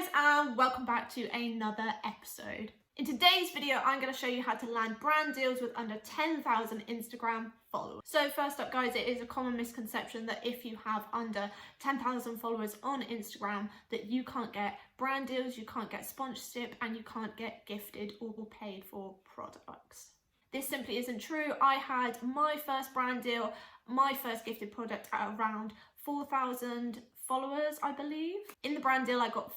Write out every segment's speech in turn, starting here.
guys, and welcome back to another episode. In today's video, I'm going to show you how to land brand deals with under 10,000 Instagram followers. So first up guys, it is a common misconception that if you have under 10,000 followers on Instagram that you can't get brand deals, you can't get sponsorship, and you can't get gifted or paid for products. This simply isn't true. I had my first brand deal, my first gifted product at around 4,000 followers, I believe. In the brand deal, I got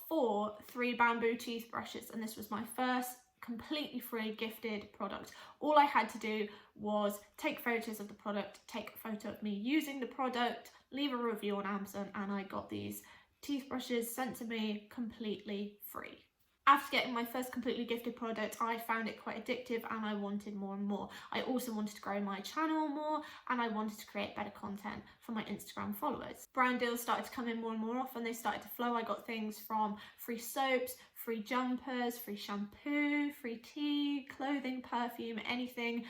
3 bamboo toothbrushes, and this was my first completely free gifted product. All I had to do was take photos of the product, take a photo of me using the product, leave a review on Amazon, and I got these toothbrushes sent to me completely free. After getting my first completely gifted product, I found it quite addictive and I wanted more and more. I also wanted to grow my channel more and I wanted to create better content for my Instagram followers. Brand deals started to come in more and more often. They started to flow. I got things from free soaps, free jumpers, free shampoo, free tea, clothing, perfume, anything.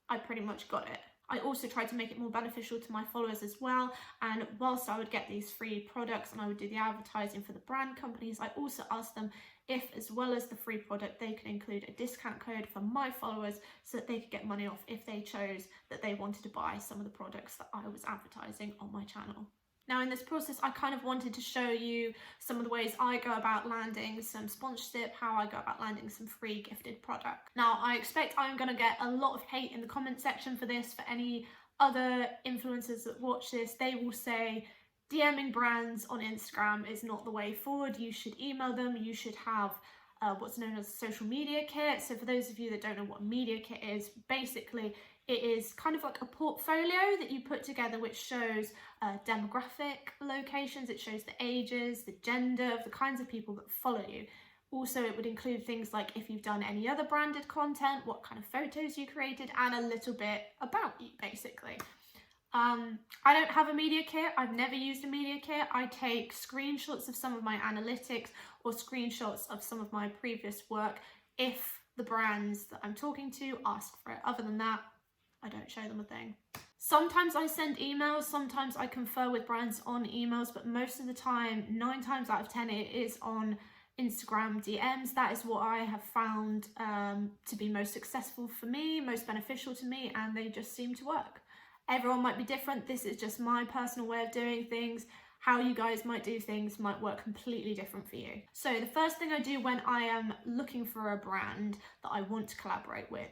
I pretty much got it. I also tried to make it more beneficial to my followers as well, and whilst I would get these free products and I would do the advertising for the brand companies, I also asked them if, as well as the free product, they could include a discount code for my followers so that they could get money off if they chose that they wanted to buy some of the products that I was advertising on my channel. Now in this process, I kind of wanted to show you some of the ways I go about landing some sponsorship, how I go about landing some free gifted product. Now I expect I'm going to get a lot of hate in the comment section for this. For any other influencers that watch this, they will say DMing brands on Instagram is not the way forward. You should email them, you should have what's known as a social media kit. So for those of you that don't know what a media kit is, basically it is kind of like a portfolio that you put together which shows demographic locations, it shows the ages, the gender of the kinds of people that follow you. Also, it would include things like if you've done any other branded content, what kind of photos you created, and a little bit about you, basically. I don't have a media kit. I've never used a media kit. I take screenshots of some of my analytics or screenshots of some of my previous work if the brands that I'm talking to ask for it. Other than that, I don't show them a thing. Sometimes I send emails, sometimes I confer with brands on emails, but most of the time, 9 times out of 10, it is on Instagram DMs. That is what I have found to be most successful for me, most beneficial to me, and they just seem to work. Everyone might be different. This is just my personal way of doing things. How you guys might do things might work completely different for you. So the first thing I do when I am looking for a brand that I want to collaborate with,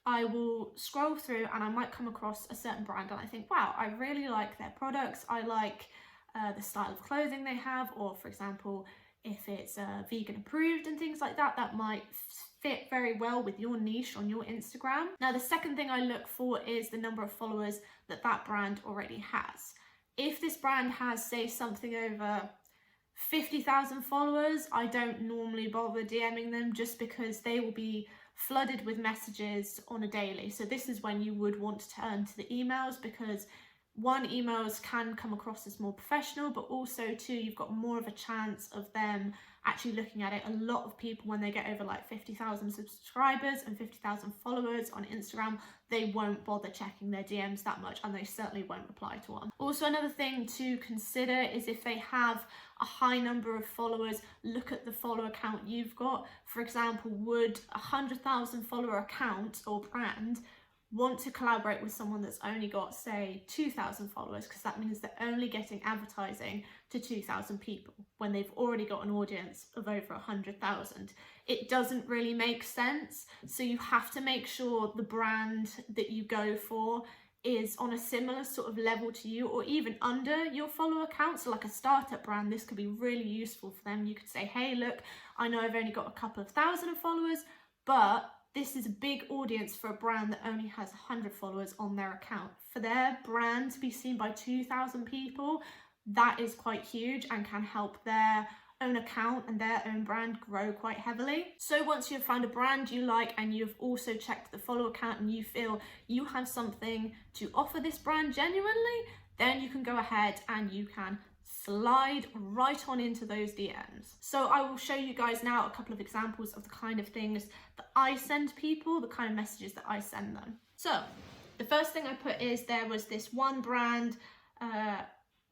I will scroll through and I might come across a certain brand and I think, wow, I really like their products. I like the style of clothing they have, or for example, if it's vegan approved and things like that, that might fit very well with your niche on your Instagram. Now, the second thing I look for is the number of followers that that brand already has. If this brand has, say, something over 50,000 followers, I don't normally bother DMing them just because they will be flooded with messages on a daily. So this is when you would want to turn to the emails, because one, emails can come across as more professional, but also two, you've got more of a chance of them actually looking at it. A lot of people, when they get over like 50,000 subscribers and 50,000 followers on Instagram, they won't bother checking their DMs that much, and they certainly won't reply to one. Also, another thing to consider is if they have a high number of followers, look at the follower count you've got. For example, would a 100,000 follower account or brand want to collaborate with someone that's only got, say, 2,000 followers, because that means they're only getting advertising to 2,000 people when they've already got an audience of over 100,000. It doesn't really make sense. So you have to make sure the brand that you go for is on a similar sort of level to you, or even under your follower count. So like a startup brand, this could be really useful for them. You could say, hey, look, I know I've only got a couple of thousand of followers, but this is a big audience for a brand that only has 100 followers on their account. For their brand to be seen by 2,000 people, that is quite huge and can help their own account and their own brand grow quite heavily. So once you've found a brand you like and you've also checked the follower count and you feel you have something to offer this brand genuinely, then you can go ahead and you can slide right on into those DMs. So I will show you guys now a couple of examples of the kind of things that I send people, the kind of messages that I send them. So the first thing I put is there was this one brand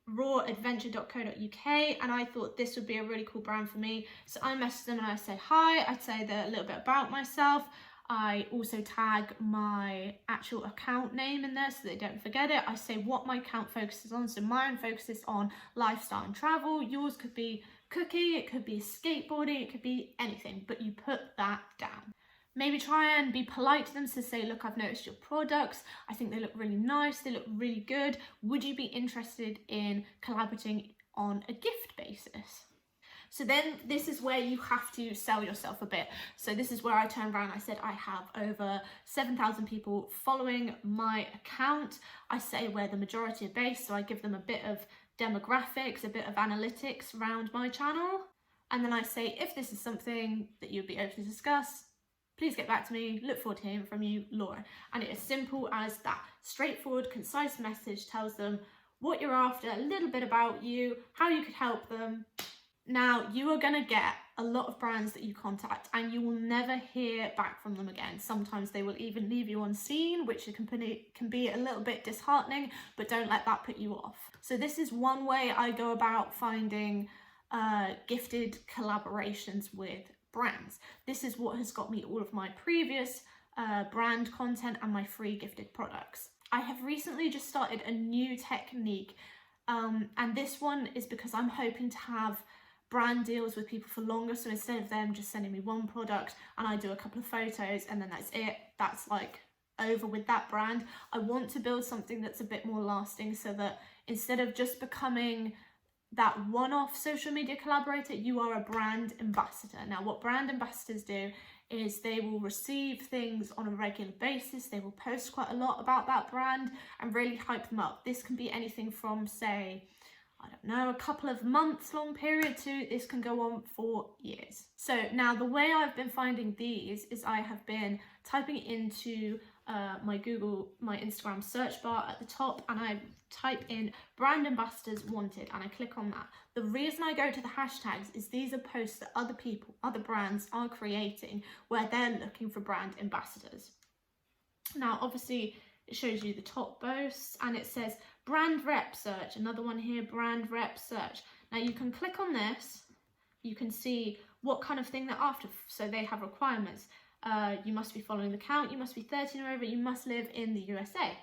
rawadventure.co.uk, and I thought this would be a really cool brand for me. So I messaged them and I said hi. I'd say a little bit about myself. I also tag my actual account name in there so they don't forget it. I say what my account focuses on. So mine focuses on lifestyle and travel. Yours could be cooking, it could be skateboarding, it could be anything, but you put that down. Maybe try and be polite to them, so say, look, I've noticed your products. I think they look really nice. They look really good. Would you be interested in collaborating on a gift basis? So then this is where you have to sell yourself a bit. So this is where I turned around and I said, I have over 7,000 people following my account. I say where the majority are based, so I give them a bit of demographics, a bit of analytics around my channel. And then I say, if this is something that you'd be open to discuss, please get back to me. Look forward to hearing from you, Laura. And it is simple as that. Straightforward, concise message tells them what you're after, a little bit about you, how you could help them. Now, you are going to get a lot of brands that you contact and you will never hear back from them again. Sometimes they will even leave you on scene, which can be a little bit disheartening, but don't let that put you off. So this is one way I go about finding gifted collaborations with brands. This is what has got me all of my previous brand content and my free gifted products. I have recently just started a new technique, and this one is because I'm hoping to have brand deals with people for longer. So instead of them just sending me one product and I do a couple of photos and then that's it, that's like over with that brand. I want to build something that's a bit more lasting, so that instead of just becoming that one-off social media collaborator, you are a brand ambassador. Now, what brand ambassadors do is they will receive things on a regular basis. They will post quite a lot about that brand and really hype them up. This can be anything from, say, I don't know, a couple of months long period to this can go on for years. So now the way I've been finding these is I have been typing into my Instagram search bar at the top, and I type in brand ambassadors wanted and I click on that. The reason I go to the hashtags is these are posts that other people, other brands are creating where they're looking for brand ambassadors. Now, obviously, it shows you the top posts and it says brand rep search, another one here, brand rep search. Now you can click on this, you can see what kind of thing they're after. So they have requirements. You must be following the account, you must be 13 or over, you must live in the USA.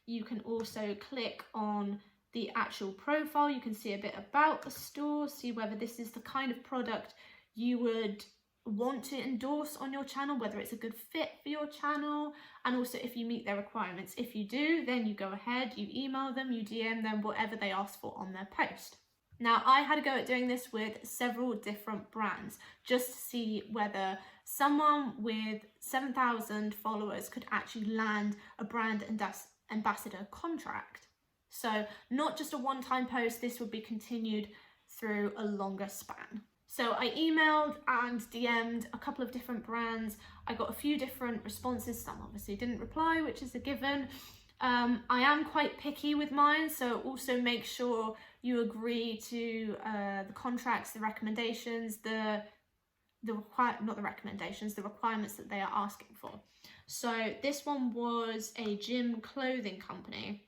You can also click on the actual profile, you can see a bit about the store, see whether this is the kind of product you would want to endorse on your channel, whether it's a good fit for your channel, and also if you meet their requirements. If you do, then you go ahead, you email them, you DM them, whatever they ask for on their post. Now, I had a go at doing this with several different brands just to see whether someone with 7,000 followers could actually land a brand ambassador contract. So not just a one-time post, this would be continued through a longer span. So I emailed and DM'd a couple of different brands. I got a few different responses. Some obviously didn't reply, which is a given. I am quite picky with mine, so also make sure you agree to the contracts, the recommendations, the requirements that they are asking for. So this one was a gym clothing company,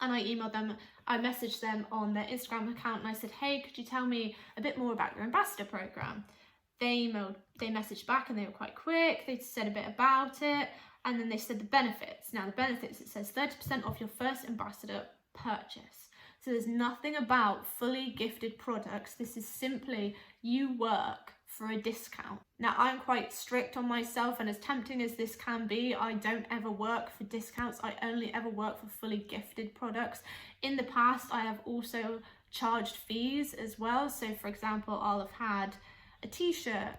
and I emailed them, I messaged them on their Instagram account and I said, hey, could you tell me a bit more about your ambassador program? They messaged back and they were quite quick. They said a bit about it, and then they said the benefits. Now the benefits, it says 30% off your first ambassador purchase. So there's nothing about fully gifted products. This is simply you work for a discount. Now, I'm quite strict on myself, and as tempting as this can be, I don't ever work for discounts. I only ever work for fully gifted products. In the past, I have also charged fees as well. So for example, I'll have had a t-shirt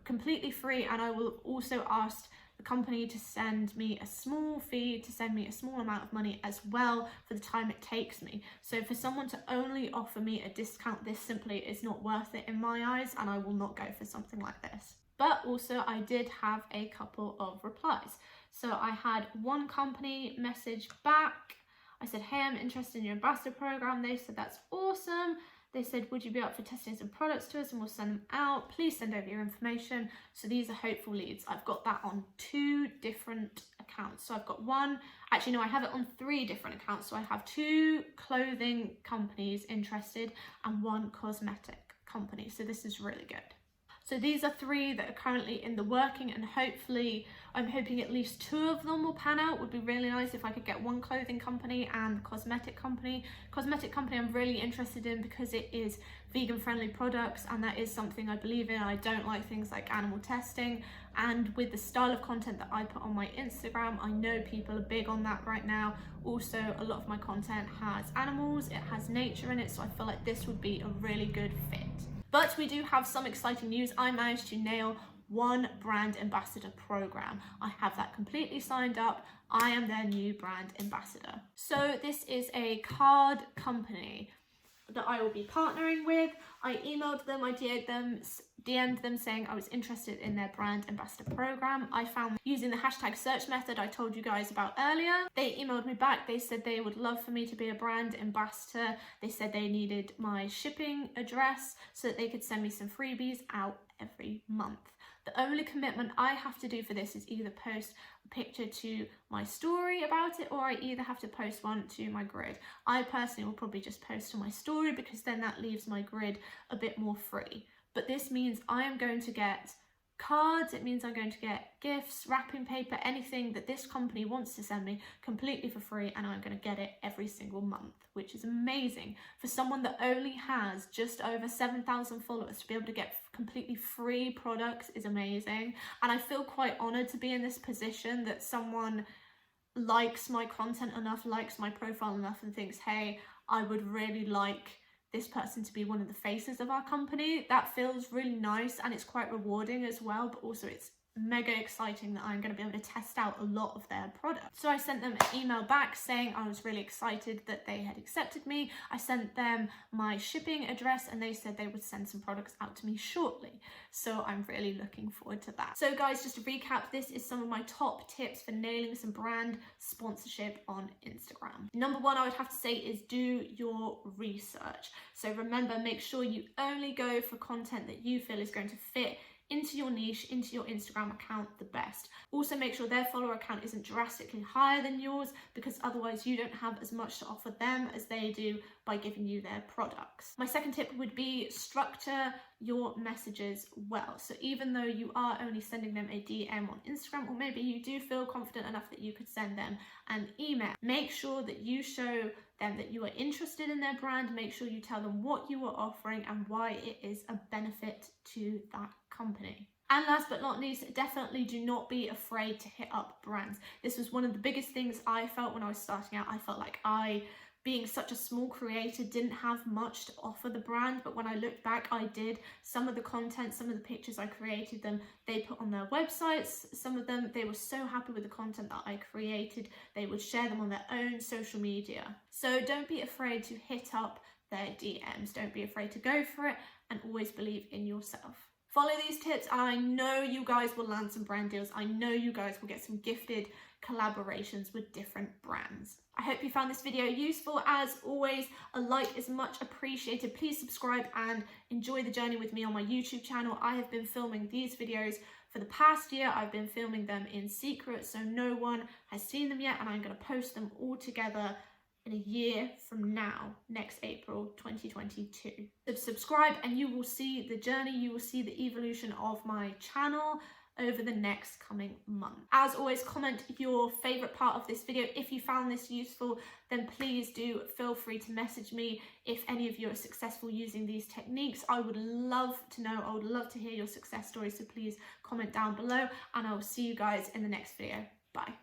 completely free, and I will have also asked the company to send me a small fee, to send me a small amount of money as well for the time it takes me. So for someone to only offer me a discount, this simply is not worth it in my eyes, and I will not go for something like this. But also I did have a couple of replies. So I had one company message back. I said, hey, I'm interested in your ambassador program. They said, that's awesome. They said, would you be up for testing some products to us and we'll send them out? Please send over your information. So these are hopeful leads. I've got that on 2 different accounts. So I've got one, actually no, I have it on 3 different accounts. So I have 2 clothing companies interested and 1 cosmetic company. So this is really good. So these are 3 that are currently in the working, and hopefully I'm hoping at least 2 of them will pan out. Would be really nice if I could get 1 clothing company and cosmetic company. Cosmetic company I'm really interested in because it is vegan friendly products, and that is something I believe in. I don't like things like animal testing, and with the style of content that I put on my Instagram, I know people are big on that right now. Also, a lot of my content has animals, it has nature in it, so I feel like this would be a really good fit. But we do have some exciting news. I managed to nail 1 brand ambassador program. I have that completely signed up. I am their new brand ambassador. So this is a card company that I will be partnering with. I emailed them, I DM'd them saying I was interested in their brand ambassador program. I found using the hashtag search method I told you guys about earlier. They emailed me back. They said they would love for me to be a brand ambassador. They said they needed my shipping address so that they could send me some freebies out every month. The only commitment I have to do for this is either post a picture to my story about it, or I either have to post one to my grid. I personally will probably just post to my story because then that leaves my grid a bit more free. But this means I am going to get cards, it means I'm going to get gifts, wrapping paper, anything that this company wants to send me completely for free, and I'm going to get it every single month, which is amazing. For someone that only has just over 7,000 followers, to be able to get completely free products is amazing. And I feel quite honoured to be in this position that someone likes my content enough, likes my profile enough and thinks, hey, I would really like this person to be one of the faces of our company. That feels really nice, and it's quite rewarding as well, but also it's mega exciting that I'm going to be able to test out a lot of their products. So I sent them an email back saying I was really excited that they had accepted me. I sent them my shipping address and they said they would send some products out to me shortly. So I'm really looking forward to that. So guys, just to recap, this is some of my top tips for nailing some brand sponsorship on Instagram. Number 1, I would have to say, is do your research. So remember, make sure you only go for content that you feel is going to fit into your niche, into your Instagram account the best. Also make sure their follower account isn't drastically higher than yours, because otherwise you don't have as much to offer them as they do by giving you their products. My second tip would be structure your messages well. So even though you are only sending them a DM on Instagram, or maybe you do feel confident enough that you could send them an email, make sure that you show them that you are interested in their brand. Make sure you tell them what you are offering and why it is a benefit to that company. And last but not least, definitely do not be afraid to hit up brands. This was one of the biggest things I felt when I was starting out. I felt like being such a small creator, didn't have much to offer the brand, but when I looked back, I did. Some of the content, some of the pictures I created them, they put on their websites. Some of them, they were so happy with the content that I created, they would share them on their own social media. So don't be afraid to hit up their DMs. Don't be afraid to go for it, and always believe in yourself. Follow these tips and I know you guys will land some brand deals. I know you guys will get some gifted collaborations with different brands. I hope you found this video useful. As always, a like is much appreciated. Please subscribe and enjoy the journey with me on my YouTube channel. I have been filming these videos for the past year. I've been filming them in secret, so no one has seen them yet, and I'm going to post them all together in a year from now, next April 2022. So subscribe and you will see the journey, you will see the evolution of my channel over the next coming month. As always, comment your favorite part of this video. If you found this useful, then please do feel free to message me if any of you are successful using these techniques. I would love to know, I would love to hear your success stories, so please comment down below, and I will see you guys in the next video. Bye.